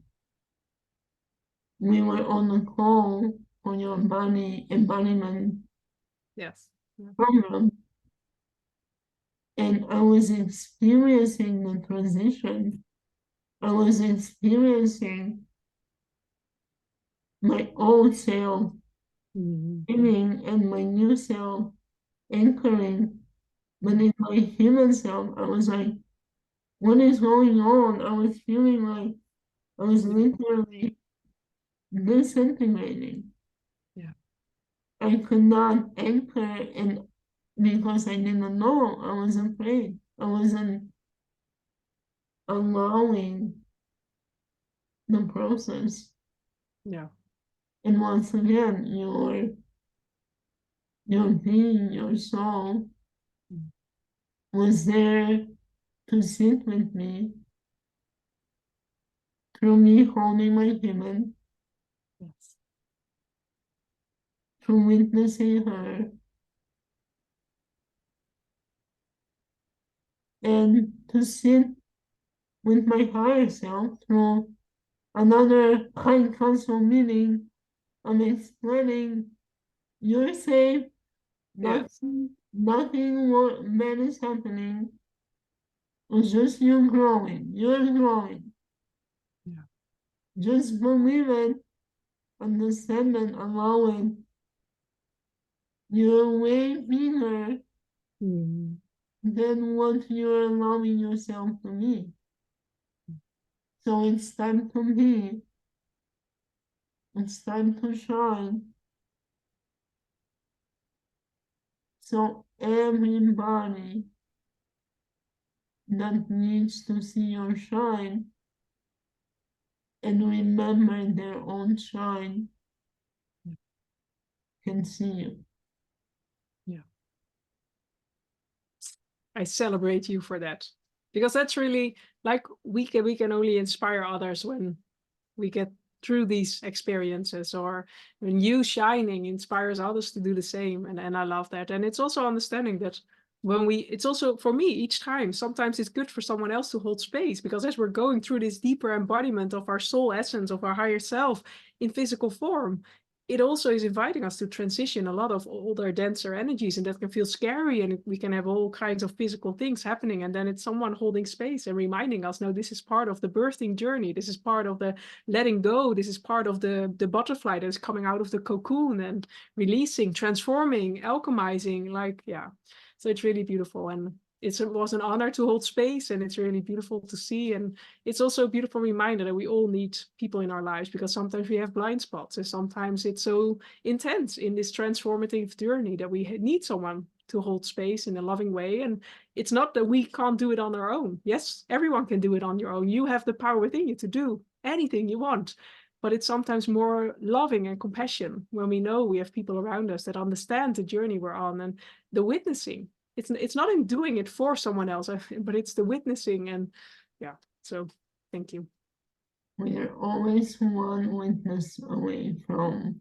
we were on the call for your body embodiment Yes. Yeah. program. And I was experiencing the transition. I was experiencing my old self giving and my new self anchoring. But in my human self, I was like, what is going on? I was feeling like I was literally disintegrating. Yeah. I could not anchor and because I didn't know, I was afraid. I wasn't allowing the process. Yeah. And once again, your being, your soul was there to sit with me through me holding my human, Yes. through witnessing her, and to sit with my higher self through another high council meeting. I'm explaining you're safe, Yes. nothing bad is happening. It's just you growing. You're growing. Yeah. Just believe it, understand it, allow it. You're way bigger than what you're allowing yourself to be. So it's time to be. It's time to shine. So everybody that needs to see your shine and remember their own shine can see you. Yeah. I celebrate you for that, because that's really like we can only inspire others when we get through these experiences, or when you shining inspires others to do the same. And I love that. And it's also understanding that when it's also for me each time, sometimes it's good for someone else to hold space, because as we're going through this deeper embodiment of our soul essence, of our higher self in physical form, it also is inviting us to transition a lot of older, denser energies, and that can feel scary, and we can have all kinds of physical things happening, and then it's someone holding space and reminding us, no, this is part of the birthing journey, this is part of the letting go, this is part of the butterfly that is coming out of the cocoon and releasing, transforming, alchemizing, like, yeah. So it's really beautiful, and it was an honor to hold space, and it's really beautiful to see. And it's also a beautiful reminder that we all need people in our lives, because sometimes we have blind spots, and sometimes it's so intense in this transformative journey that we need someone to hold space in a loving way. And it's not that we can't do it on our own. Yes, everyone can do it on your own. You have the power within you to do anything you want. But it's sometimes more loving and compassion when we know we have people around us that understand the journey we're on, and the witnessing. It's not in doing it for someone else, but it's the witnessing. And yeah, so thank you. We are always one witness away from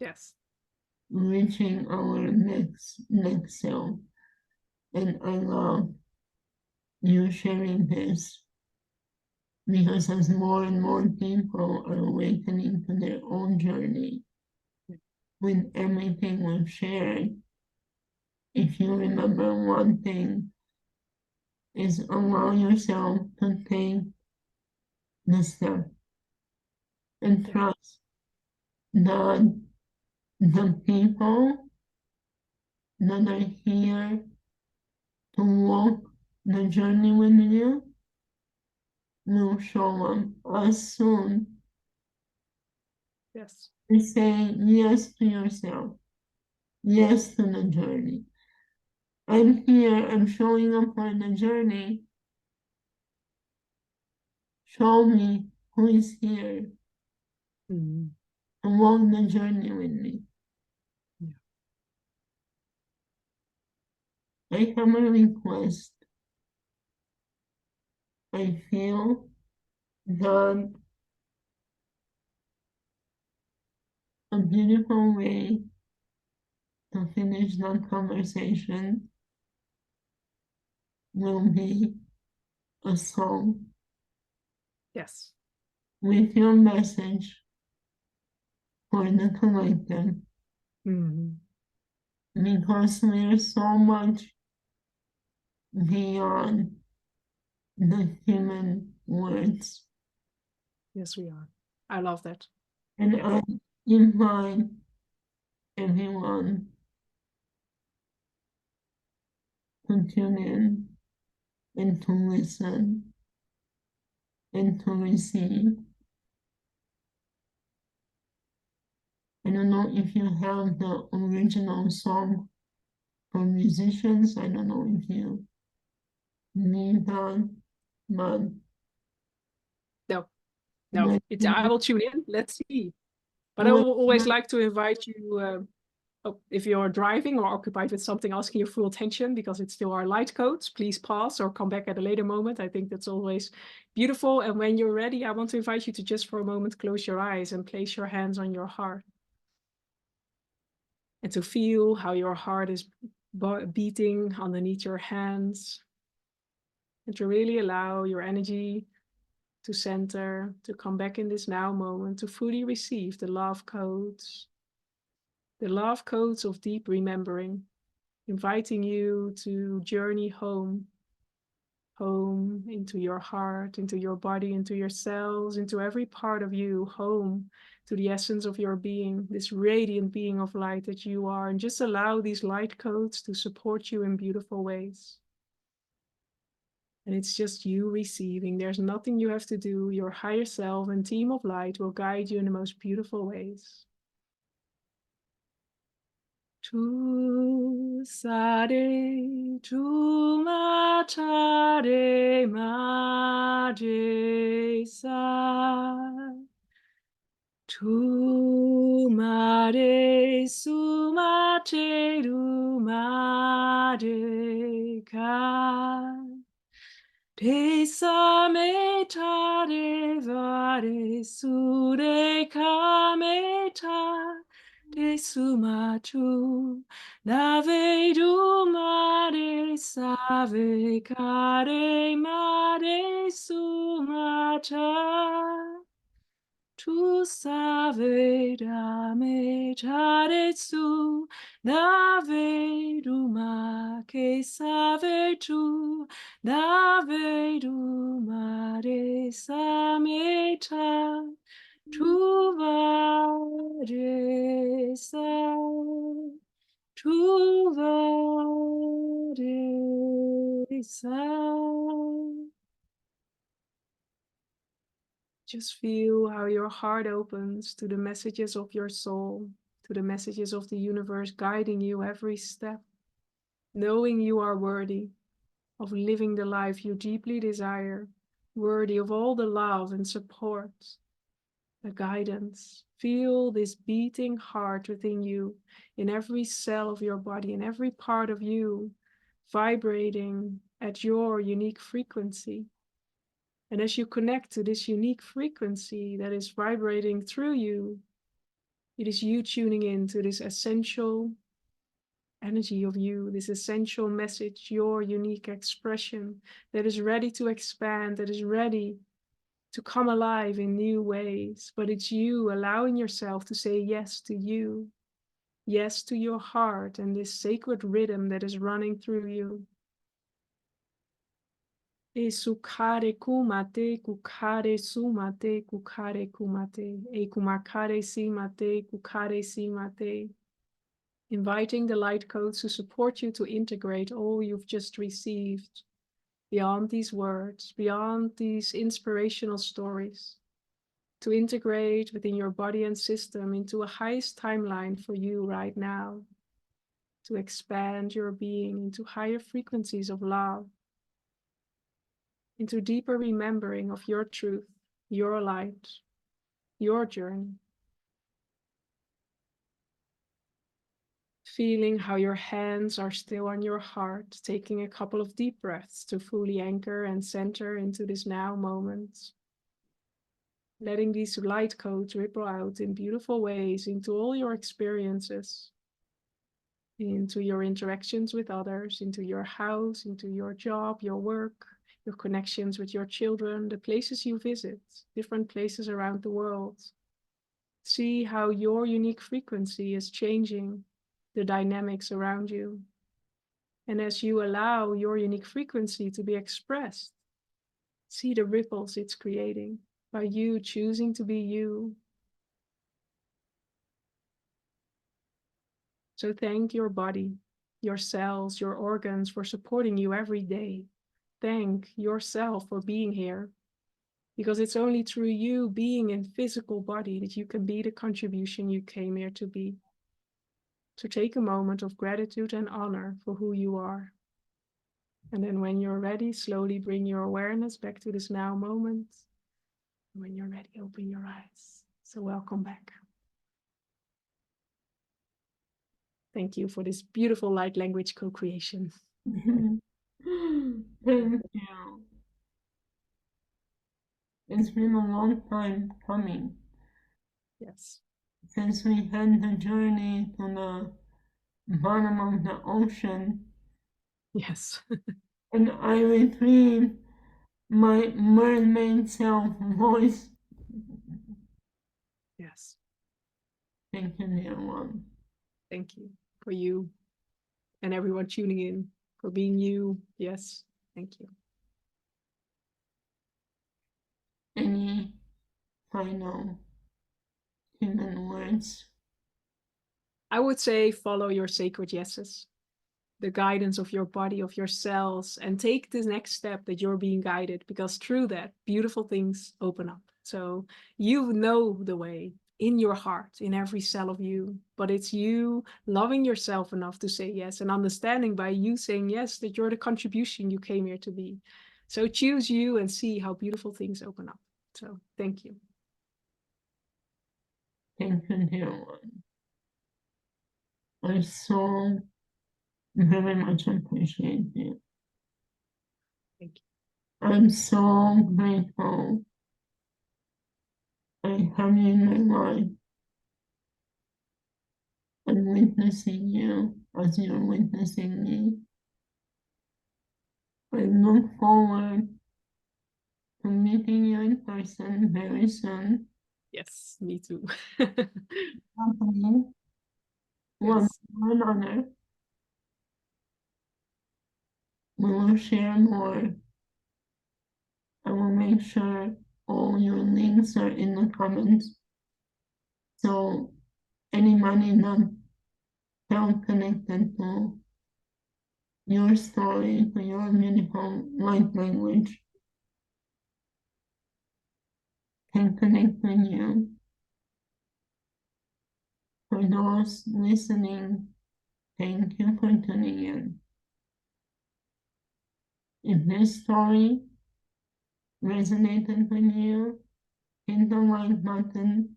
Yes. reaching our next self. And I love you sharing this Because as more and more people are awakening to their own journey, with everything we've shared, if you remember one thing, is allow yourself to take the step and trust that the people that are here to walk the journey with you will show up as soon Yes. as saying yes to yourself, yes to the journey. I'm here, I'm showing up for the journey. Show me who is here Mm-hmm. to walk the journey with me. Yeah. I have a request. I feel that a beautiful way to finish that conversation will be a song Yes. with your message for the collective, Mm-hmm. because we're so much beyond the human words. Yes, we are. I love that. And Yes. I invite everyone to tune in and to listen and to receive. I don't know if you have the original song for musicians. I don't know if you need that, but No, no. when I will tune in. Let's see. But I when will always like to invite you, if you're driving or occupied with something, asking your full attention because it's still our light codes. Please pause or come back at a later moment. I think that's always beautiful. And when you're ready, I want to invite you to just for a moment close your eyes and place your hands on your heart. And to feel how your heart is beating underneath your hands. And to really allow your energy to center, to come back in this now moment, to fully receive the love codes of deep remembering, inviting you to journey home into your heart, into your body, into your cells, into every part of you, home to the essence of your being, this radiant being of light that you are, and just allow these light codes to support you in beautiful ways. And it's just you receiving. There's nothing you have to do. Your higher self and team of light will guide you in the most beautiful ways. Tu sare, tu matare, mare sa. Tu mare su mate, du mare ka. Desa meta de vare sure kameta de sumatu nave du mare save care mare sumata. Tu save dame taretsu nave duma que save tu nave duma de sameta tu vare sa tu vare sa. Just feel how your heart opens to the messages of your soul, to the messages of the universe guiding you every step, knowing you are worthy of living the life you deeply desire, worthy of all the love and support, the guidance. Feel this beating heart within you, in every cell of your body, in every part of you, vibrating at your unique frequency. And as you connect to this unique frequency that is vibrating through you, it is you tuning in to this essential energy of you, this essential message, your unique expression that is ready to expand, that is ready to come alive in new ways, but it's you allowing yourself to say yes to you, yes to your heart and this sacred rhythm that is running through you. E sukare kumate, kukare sumate, kukare kumate, e kumakare simate, kukare simate. Inviting the light codes to support you to integrate all you've just received beyond these words, beyond these inspirational stories, to integrate within your body and system into a highest timeline for you right now, to expand your being into higher frequencies of love, into deeper remembering of your truth, your light, your journey. Feeling how your hands are still on your heart, taking a couple of deep breaths to fully anchor and center into this now moment. Letting these light codes ripple out in beautiful ways into all your experiences, into your interactions with others, into your house, into your job, your work, your connections with your children, the places you visit, different places around the world. See how your unique frequency is changing the dynamics around you. And as you allow your unique frequency to be expressed, see the ripples it's creating by you choosing to be you. So thank your body, your cells, your organs for supporting you every day. Thank yourself for being here, because it's only through you being in physical body that you can be the contribution you came here to be. So take a moment of gratitude and honor for who you are. And then when you're ready, slowly bring your awareness back to this now moment. When you're ready, open your eyes. So welcome back. Thank you for this beautiful light language co-creation. Thank you. It's been a long time coming Yes. since we had the journey to the bottom of the ocean, Yes. and I retrieved my mermaid self voice. Yes. Thank you, dear one. Thank you for you and everyone tuning in, for being you. Yes. Thank you. Any final human words? I would say follow your sacred yeses, the guidance of your body, of your cells, and take the next step that you're being guided, because through that, beautiful things open up. So you know the way in your heart, in every cell of you, but it's you loving yourself enough to say yes, and understanding by you saying yes that you're the contribution you came here to be. So choose you and see how beautiful things open up. So thank you. Thank you, dear one. I so very much appreciate you. Thank you. I'm so grateful I have you in my life and witnessing you as you're witnessing me. I look forward to meeting you in person very soon. Yes, me too. Hopefully, one Yes. or another, we will share more. I will make sure all your links are in the comments. So anybody that felt connected to your story, to your beautiful light language, can connect with you. For those listening, thank you for tuning in. If this story resonated with you, hit the like button,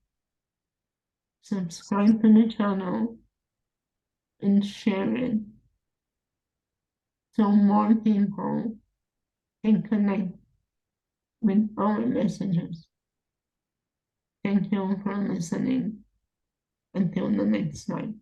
subscribe to the channel, and share it so more people can connect with our messages. Thank you for listening. Until the next time.